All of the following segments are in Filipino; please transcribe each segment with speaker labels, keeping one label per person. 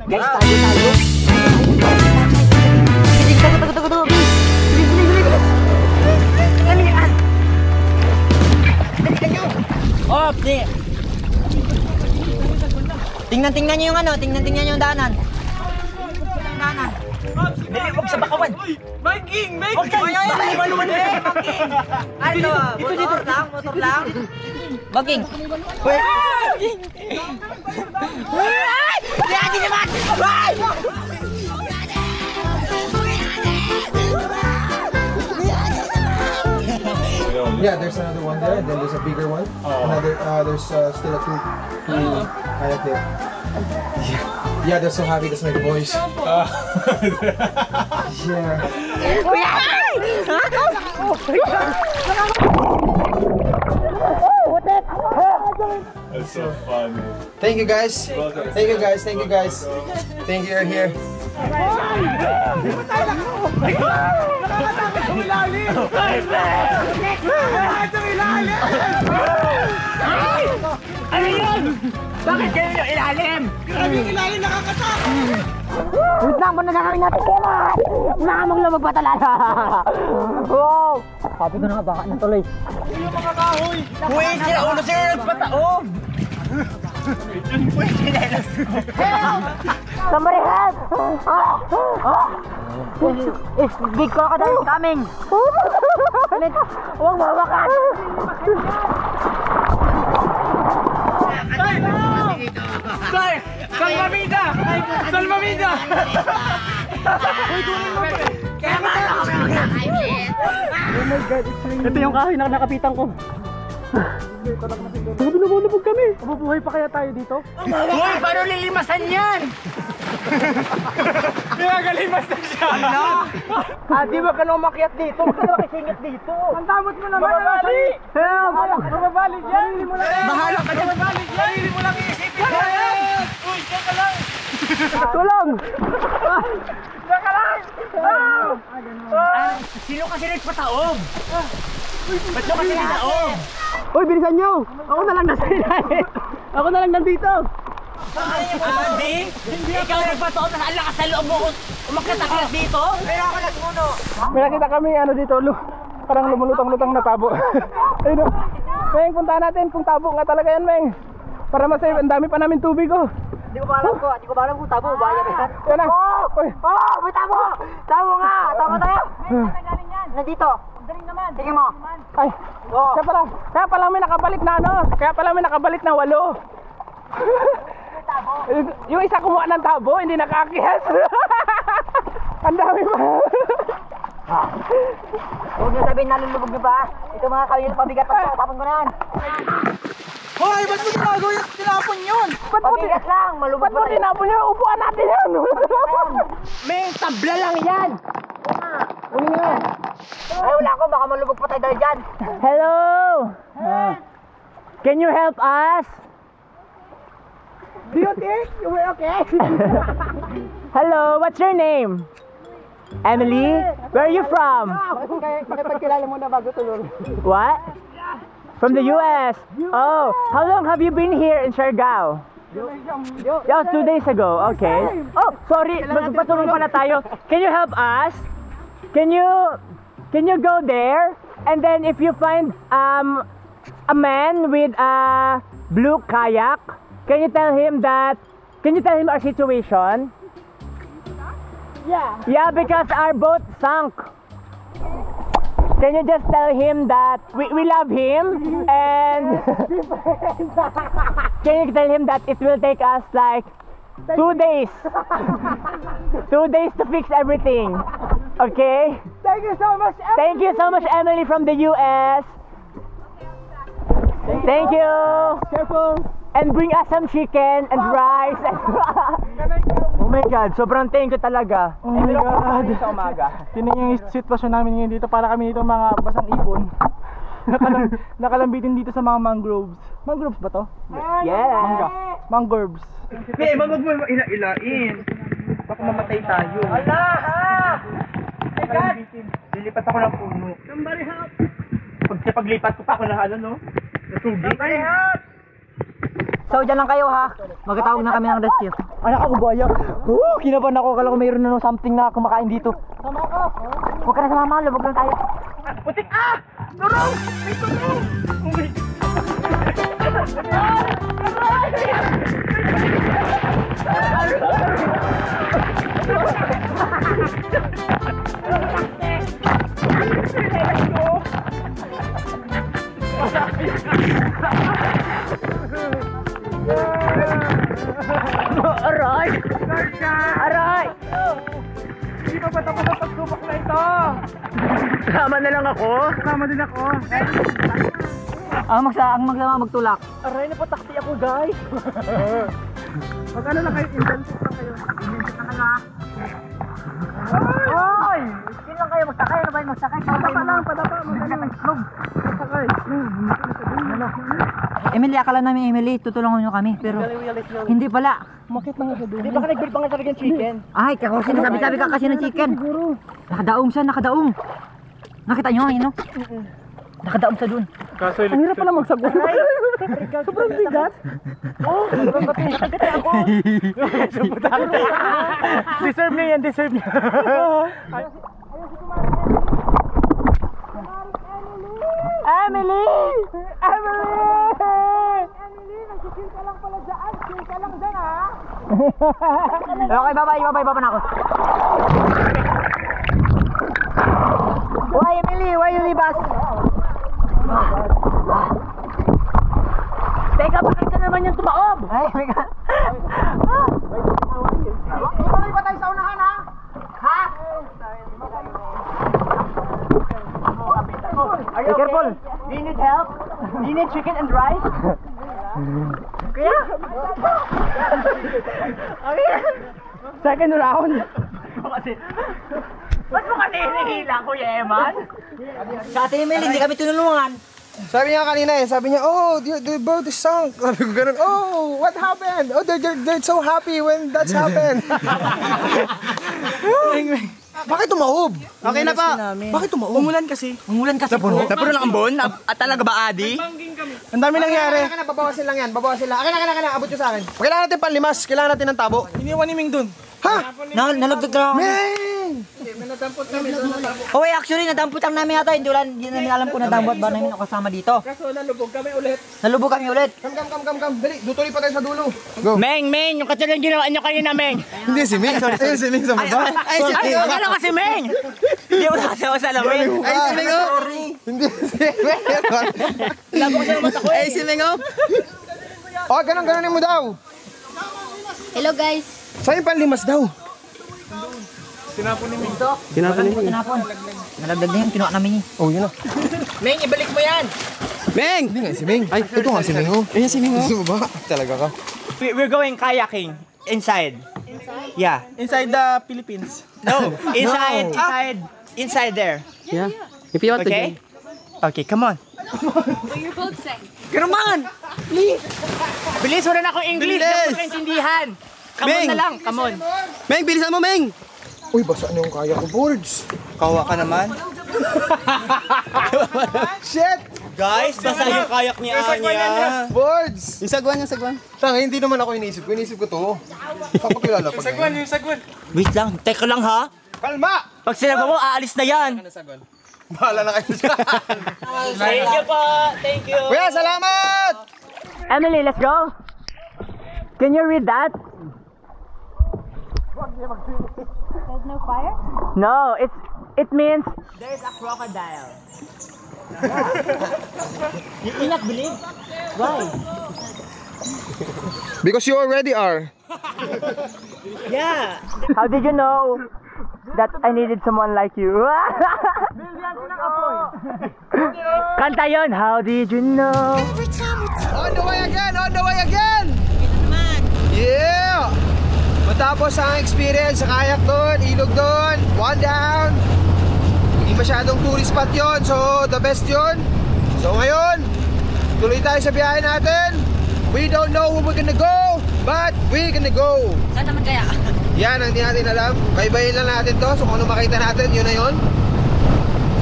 Speaker 1: Guys, tayo. Tago. Bilis. Kalian. Oh, tingnan niyo yung ano, tingnan niyo yung daanan. Dali, huwag sa bakawan.
Speaker 2: Biking!
Speaker 1: Maluwan eh, Biking. Ano, motor lang. Biking. Lagi naman!
Speaker 3: Yeah, there's another one there, and then there's a bigger one. Another, there's still a two kayak there. Yeah, they're so happy. That's my boys. Yeah.
Speaker 2: That's so funny.
Speaker 3: Thank you guys. Thank you guys. Thank you, you're here.
Speaker 1: Ano yun? Bakit ganyan yung ilalim?
Speaker 2: Grabe yung ilalim, nakakatakot!
Speaker 1: Wait lang, muna gagawin natin kema! Nakamang lumag pa talaga! Wow! Sabi ko na nga, baka natuloy.
Speaker 2: Hindi yung mga kahoy!
Speaker 1: Uy, sila ulo sila nagpataob! Uy, sinelas ko! Help! Somebody help! Big crocodile is coming! Huwag mawakan!
Speaker 2: Salvamida! Salvamida! Uy, kunin mo! Oh my God, it's raining. Ito yung kahoy na nakapitan ko. Sabi na bulubog kami. Mabubuhay pa kaya tayo dito?
Speaker 1: Uy, paano lilimasan yan?
Speaker 2: Pinagalimas na siya!
Speaker 1: Di ba ka na umakyat dito? Huwag ka na makisingit dito!
Speaker 2: Ang damot mo naman! Mababali! Mababali dyan!
Speaker 1: Bahala ka dyan!
Speaker 2: Mababali dyan! Hindi mo lang iisipin na yan! Uy, dyan ka lang!
Speaker 1: Tulong!
Speaker 2: Dyan ka lang!
Speaker 1: Sino kasi nagpataob? Ba't nyo kasi nagpataob?
Speaker 2: Uy, bilisan nyo! Ako na lang nasa ilalim! Ako na lang nandito!
Speaker 1: Hindi? Ikaw nagpataob na ang lakas sa loob mo umakyat dito? Pero ako nagmuno!
Speaker 2: May nakita kami ano dito, parang lumulutang-lutang na tabo. Ayun o. Meng, puntahan natin kung tabo nga talaga yan, Meng. Para masave, ang dami pa namin tubig o.
Speaker 1: Hindi ko ba alam kung tabo, bayan yan.
Speaker 2: Yan na. Uy.
Speaker 1: May tabo! Tabo nga! Tabo tayo! Nandito! Tingin mo!
Speaker 2: Ay, kaya pala may nakabalik na ano. Kaya pala may nakabalik na 8. Yung isa kumuha ng tabo, hindi nakaakyat. Ang dami pa.
Speaker 1: Huwag nyo sabihin nalulubog nyo ba? Ito mga kalil pabigat ang tapon ko na yan.
Speaker 2: Hoy, ba't mo ginagawa yung tinapon yun?
Speaker 1: Pabigat lang, malubog
Speaker 2: Ba't mo
Speaker 1: pa tayo.
Speaker 2: tinapon yun? Upuan natin yan.
Speaker 1: May tabla lang yan! Ay, wala ko, baka malubog pa tayo dahil dyan. Hello! Can you help us?
Speaker 2: Do you think you were okay?
Speaker 1: Hello, what's your name? Emily? Where are you from?
Speaker 2: Pakipagkilala mo na bago tulog.
Speaker 1: What? From the US? Oh, how long have you been here in Siargao? Yeah, 2 days ago. Okay. Oh, sorry, magpatulong pala tayo. Can you help us? Can you go there? And then if you find a man with a blue kayak, can you tell him our situation? Yeah, because our boat sunk. Can you just tell him that we love him and can you tell him that it will take us like 2 days? 2 days to fix everything. Okay?
Speaker 2: Thank you so much, Emily.
Speaker 1: Thank you so much, Emily from the US. Thank you.
Speaker 2: Careful.
Speaker 1: And bring us some chicken and rice. Oh my God, sobrang thank you talaga.
Speaker 2: Oh my God.
Speaker 1: Sa umaga.
Speaker 2: Tingnan niyo yung sitwasyon namin ngayon dito. Para kami dito mga basang ibon. Nakalambitin dito sa mga mangroves. Mangroves ba to?
Speaker 1: Yeah.
Speaker 2: Mangroves.
Speaker 4: Hey, wag mo ilain. Baka mamatay tayo.
Speaker 1: Ala!
Speaker 4: Lilipat ako ng puno.
Speaker 2: Somebody help!
Speaker 4: Paglipat ko pa ako na ano, no? Natubig.
Speaker 2: Somebody help!
Speaker 1: So, dyan lang kayo ha. Magtatawag na kami ng rescue. Anak ako, buhaya. Kinabahan ako. Kala ko mayroon na something na kumakain dito. Sama ka. Huwag ka na sumama. Lubog lang tayo.
Speaker 4: Putik! Ah! Turong! May turong! Oh my
Speaker 1: Aray! Aray!
Speaker 4: Hindi pa ba tapos ang pagsubok na ito?
Speaker 1: Sama na lang ako.
Speaker 4: Kasama din ako.
Speaker 1: Ang magtulak. Aray, napatakti ako guys.
Speaker 4: Pag ano lang kayo, intensive lang kayo. Intensive na nga.
Speaker 1: Ay! Skin lang kayo. Magsakay. Ano ba yung magsakay?
Speaker 4: Padapa lang, padapa. Magkano. Sakay.
Speaker 1: Emily, akala namin Emily, tutulungan nyo kami. Pero hindi pala.
Speaker 4: Makit na nga sa doon.
Speaker 1: Di ba ka nag-build pa nga talaga ng chicken? Ay, kasi nasabi ka kasi ng chicken. Nakadaong siya, nakadaong. Nakita nyo, yun no? Nakadaong sa dun.
Speaker 4: Ang hirap pala magsagwan. Sobrang bigat. Oh, sobrang pati ako.
Speaker 2: Deserve niya yan, deserve niya.
Speaker 1: Emily! Emily!
Speaker 4: Nagsichill ka lang pala dyan. Chill ka lang dyan, ha?
Speaker 1: Okay, baba na ako. Why, Emily? Why you leave us? Teka, bakit ka naman yung tumaob? Ay, my God.
Speaker 4: Tuloy ba tayo sa unahan, ha? Ha?
Speaker 1: Be careful. Do you need help? Do you need chicken and rice? Kuya?
Speaker 2: Second round.
Speaker 1: Ba't mo kasi hinihila, Kuya Eman? Sa Ate Emily, hindi kami tinulungan.
Speaker 3: Sabi niya kanina sabi niya, oh, the boat is sunk. Sabi ko ganun, oh, what happened? Oh, they're so happy when that's happened. Bakit tumaob?
Speaker 4: Okay na pa.
Speaker 3: Bakit tumaob?
Speaker 4: Umulan kasi.
Speaker 3: Napuno?
Speaker 4: Napuno ng ambon? At talaga ba, Adi?
Speaker 3: Ang dami nangyari. Akin na, babawasin lang yan. Babawasin lang. Akin na, abot nyo sa akin. Kailangan natin panlimas. Kailangan natin ng tabo.
Speaker 4: Iniwan ni Ming dun.
Speaker 3: Ha?
Speaker 1: Nalagdag lang ako.
Speaker 3: Man!
Speaker 1: Oh, actually, nadampot lang namin ata. Hindi namin alam kung nadampot ba namin ako kasama dito.
Speaker 4: Kaso nalubog kami ulit.
Speaker 1: Nalubog kami ulit.
Speaker 3: Come. Dali, dutuloy pa tayo sa dulo. Go.
Speaker 2: Meng, yung katulad yung ginawa nyo kanina, Meng.
Speaker 3: Hindi si Ming. Ayun si Ming sa baba.
Speaker 2: Ay, akala ko si Meng. Hindi mo kasi ako sa lamin.
Speaker 3: Ay, si Ming. Hindi si Ming.
Speaker 2: Labok sa mata ko. Ay, si Meng.
Speaker 3: Oh, ganun mo daw.
Speaker 5: Hello guys.
Speaker 3: Saan yung panlimas daw?
Speaker 1: Tinapon. Nalagdag na yun, kinuha namin yun.
Speaker 3: Oh, yun na.
Speaker 2: Meng, ibalik mo yan.
Speaker 3: Ming! Hindi nga si Ming. Ay, ito nga si Ming. Ayan si Ming. Gusto mo ba? Talaga ka.
Speaker 2: We're going kayaking inside. Yeah.
Speaker 4: Inside the Philippines.
Speaker 2: No, inside there.
Speaker 4: Yeah. If you want
Speaker 2: Okay? Okay, come on.
Speaker 5: You're both saying.
Speaker 2: Come on! Please! Bilis mo na akong English.
Speaker 4: Bilis!
Speaker 2: Hindi ko maintindihan. Come on na lang, come on.
Speaker 4: Meng, bilisan mo, Meng!
Speaker 3: Uy, basa na yung kaya ko, boards.
Speaker 2: Kawa ka naman.
Speaker 3: Shit!
Speaker 2: Guys, basta yung kayak ni Anya.
Speaker 3: Boards!
Speaker 4: Yung sagwan.
Speaker 3: Tanga, hindi naman ako iniisip ko. Iniisip ko to. Papakilala pag
Speaker 4: Yung sagwan.
Speaker 2: Wait lang, teka lang ha.
Speaker 3: Kalma!
Speaker 2: Pag sinabi mo, aalis na yan.
Speaker 3: Bahala na kayo dyan.
Speaker 2: Thank you po. Thank you.
Speaker 3: Kuya, salamat!
Speaker 1: Emily, let's go. Can you read that?
Speaker 5: There's no fire?
Speaker 1: No, it means
Speaker 2: There's a crocodile. You cannot believe? Why?
Speaker 3: Because you already are.
Speaker 2: Yeah.
Speaker 1: how did you know that I needed someone like you? Kanta yun, how did you know?
Speaker 3: On the way again! Yeah! Matapos ang experience sa kayak doon, ilog doon, one down. Hindi masyadong tourist spot yun, so the best yun. So ngayon, tuloy tayo sa biyahe natin. We don't know where we're gonna go, but we're gonna go.
Speaker 5: Saan naman kaya?
Speaker 3: Yan ang hindi natin alam. Baybayin lang natin to, so kung ano makita natin, yun na yun.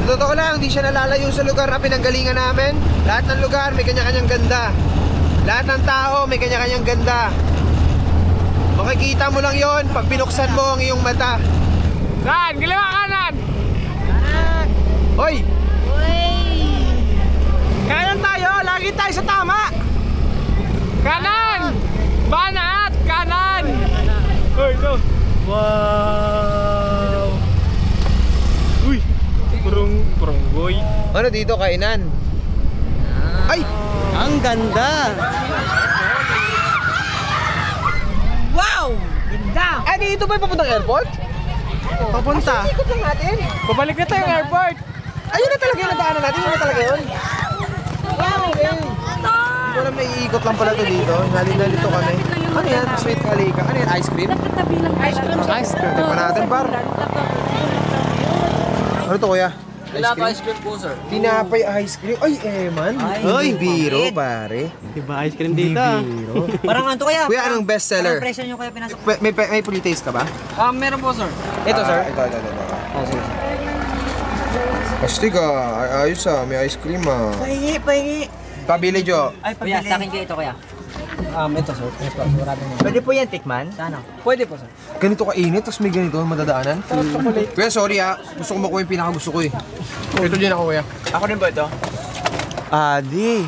Speaker 3: Sa totoo lang, hindi siya nalalayo sa lugar na pinanggalingan namin. Lahat ng lugar may kanya-kanyang ganda. Lahat ng tao may kanya-kanyang ganda. Makikita mo lang yon pag binuksan mo ang iyong mata.
Speaker 2: Saan? Kaliwa kanan!
Speaker 3: Hoy!
Speaker 2: Kanan tayo! Lagi tayo sa tama! Kanan! Banat! Kanan! Uy, no! Wow! Uy! Purong boy.
Speaker 3: Ano dito, kainan? Ay!
Speaker 4: Ang ganda! Wow! Ganda!
Speaker 3: Eh, dito ba yung papuntang airport?
Speaker 4: Papunta.
Speaker 3: Ikot lang natin.
Speaker 2: Babalik na tayo ng airport!
Speaker 3: Ayun na talaga yung nadaanan natin. Yun na talaga yun. Wow, okay. Hindi ko alam na iikot lang pala ito dito. Nalito kami. Ano yan? Sweet kalika. Ano yan? Ice cream?
Speaker 5: Ice cream.
Speaker 2: Ice cream.
Speaker 3: Tikman natin, par. Ano to, kuya?
Speaker 4: Tinapay ice cream po, sir.
Speaker 3: Tinapay ice cream. Ay, Eman. Ay, biro, pare.
Speaker 4: Diba ice cream dito? Parang ano to kaya?
Speaker 3: Kuya, anong best seller?
Speaker 4: Parang presyo nyo kaya pinasok.
Speaker 3: May pre-taste ka ba?
Speaker 4: Meron po, sir.
Speaker 3: Ito, sir? Ito. Oh, sige. Astig ah. Ayos ah. May ice cream ah.
Speaker 4: Pahingi.
Speaker 3: Pabili, Jo.
Speaker 4: Ay, kuya, sa akin kayo ito, kuya. Ito, sir. Pwede po yan, tikman? Sana. Pwede po, sir.
Speaker 3: Ganito kainit, tapos may ganito madadaanan. Kuya, sorry ah. Gusto ko makuha yung pinakagusto ko eh. Ito din ako, kuya.
Speaker 4: Ako din ba ito?
Speaker 3: Adi.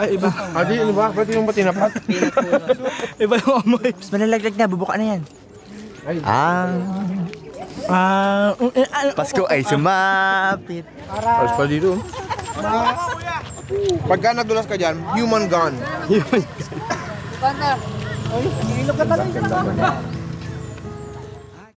Speaker 3: Ay, iba. Adi, ano ba? Ba't yung ba tinapat?
Speaker 4: Iba yung amoy. Mas malalaglag na, bubuka na yan. Pasko ay sumapit.
Speaker 3: Alas pa dito. Pagka nagdulas ka dyan, human gone.